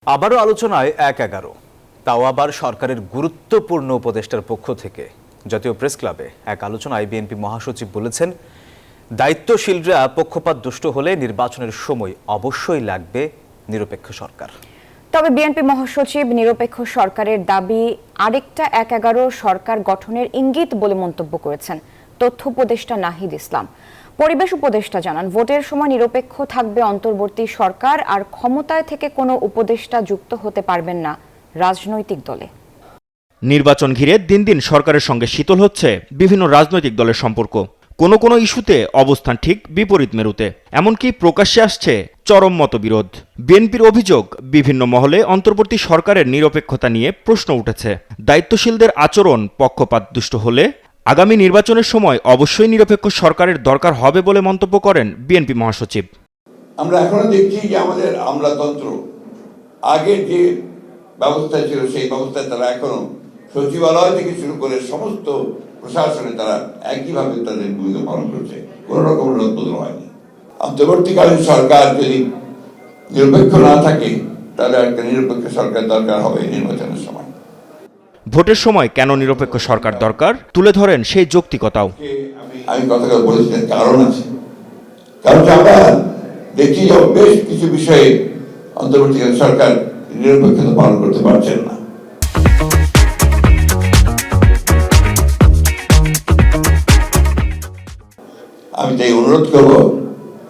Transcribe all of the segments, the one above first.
আবারও আলোচনায় ১-১১, তাও আবার সরকারের গুরুত্বপূর্ণ উপদেষ্টার পক্ষ থেকে। জাতীয় প্রেস ক্লাবে এক আলোচনায় বিএনপি মহাসচিব বলেছেন, দায়িত্বশীলরা পক্ষপাত দুষ্ট হলে নির্বাচনের সময় অবশ্যই লাগবে নিরপেক্ষ সরকার। তবে বিএনপি মহাসচিব নিরপেক্ষ সরকারের দাবি আরেকটা ১-১১ সরকার গঠনের ইঙ্গিত বলে মন্তব্য করেছেন তথ্য উপদেষ্টা নাহিদ ইসলাম। পরিবেশ উপদেষ্টা জানান, ভোটের সময় নিরপেক্ষ থাকবে অন্তর্বর্তী সরকার, আর ক্ষমতায় থেকে কোনো উপদেষ্টা যুক্ত হতে পারবেন না রাজনৈতিক দলে। নির্বাচন ঘিরে দিন দিন সরকারের সঙ্গে শীতল হচ্ছে বিভিন্ন রাজনৈতিক দলের সম্পর্ক। কোনো ইস্যুতে অবস্থান ঠিক বিপরীত মেরুতে, এমনকি প্রকাশ্যে আসছে চরম মতবিরোধ। বিএনপির অভিযোগ, বিভিন্ন মহলে অন্তর্বর্তী সরকারের নিরপেক্ষতা নিয়ে প্রশ্ন উঠেছে। দায়িত্বশীলদের আচরণ পক্ষপাতদুষ্ট হলে আগামী নির্বাচনের সময় অবশ্যই নিরপেক্ষ সরকারের দরকার হবে বলে মন্তব্য করেন বিএনপি মহাসচিব। আমরা এখনো দেখছি যে আমাদের আমলাতন্ত্র আগের যে ব্যবস্থা ছিল সেই ব্যবস্থায় তারা এখনো সচিবালয় থেকে শুরু করে সমস্ত প্রশাসনে তারা একইভাবে তাদের ভূমিকা পালন করছে, কোনো রকম রদবদল হয়নি। অন্তর্বর্তীকালীন সরকার যদি নিরপেক্ষ না থাকে তাহলে একটা নিরপেক্ষ সরকার দরকার হবে নির্বাচনের সময়। ভোটের সময় কেন নিরপেক্ষ সরকার দরকার তুলে ধরেন সেই যৌক্তিকতাও। আমি কথাটা বলেছিলাম, কারণ আছে। কারণ আমরা দেখছি যে বেশ কিছু বিষয়ে অন্তর্বর্তীকালীন সরকার নিরপেক্ষতা পালন করতে পারছেন না। আমি তাই অনুরোধ করব,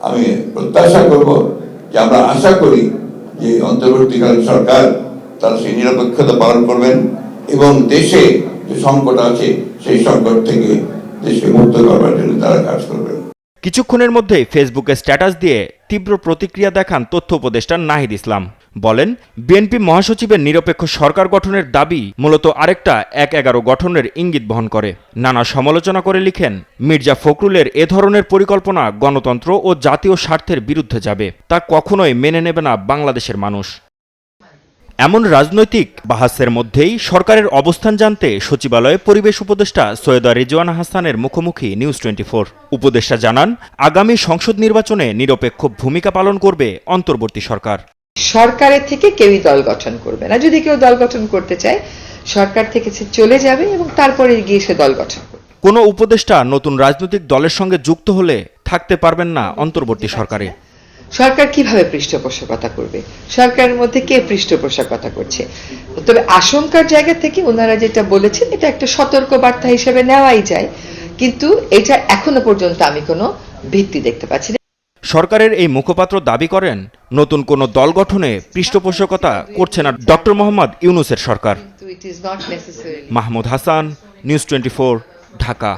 আমি প্রত্যাশা করব যে আমরা আশা করি যে অন্তর্বর্তীকালীন সরকার তারা সেই নিরপেক্ষতা পালন করবেন এবং দেশে যে সংকট আছে সেই সংকট থেকে দেশকে মুক্ত করবার জন্য তারা কাজ করবেন। কিছুক্ষণের মধ্যেই ফেসবুকে স্ট্যাটাস দিয়ে তীব্র প্রতিক্রিয়া দেখান তথ্য উপদেষ্টা নাহিদ ইসলাম। বলেন, বিএনপি মহাসচিবের নিরপেক্ষ সরকার গঠনের দাবি মূলত আরেকটা ১-১১ গঠনের ইঙ্গিত বহন করে। নানা সমালোচনা করে লিখেন, মির্জা ফখরুলের এ ধরনের পরিকল্পনা গণতন্ত্র ও জাতীয় স্বার্থের বিরুদ্ধে যাবে, তা কখনোই মেনে নেবে না বাংলাদেশের মানুষ। এমন রাজনৈতিক বাহাসের মধ্যেই সরকারের অবস্থান জানতে সচিবালয়ে পরিবেশ উপদেষ্টা সৈয়দা রিজওয়ানা হাসানের মুখোমুখি নিউজ 24। উপদেষ্টা জানান, আগামী সংসদ নির্বাচনে নিরপেক্ষ ভূমিকা পালন করবে অন্তর্বর্তী সরকার। সরকারের থেকে কেউই দল গঠন করবে না। যদি কেউ দল গঠন করতে চায় সরকার থেকে সে চলে যাবে এবং তারপরে গিয়ে সে দল গঠন করবে। কোনো উপদেষ্টা নতুন রাজনৈতিক দলের সঙ্গে যুক্ত হলে থাকতে পারবেন না অন্তর্বর্তী সরকারে। সরকার কিভাবে পৃষ্ঠপোষকতা করবে? সরকারের মধ্যে কে পৃষ্ঠপোষকতা করছে? তবে আশঙ্কার জায়গা থেকে ওনারা যেটা বলেছেন এটা একটা সতর্ক বার্তা হিসেবে নেওয়াই যায়, কিন্তু এটা এখনো পর্যন্ত আমি কোনো ভিত্তি দেখতে পাচ্ছি না। সরকারের এই মুখপাত্র দাবি করেন, নতুন কোনো দল গঠনে পৃষ্ঠপোষকতা করছে না ডক্টর মোহাম্মদ ইউনূসের সরকার। It is not necessarily. Mahmud Hasan, news 24, Dhaka.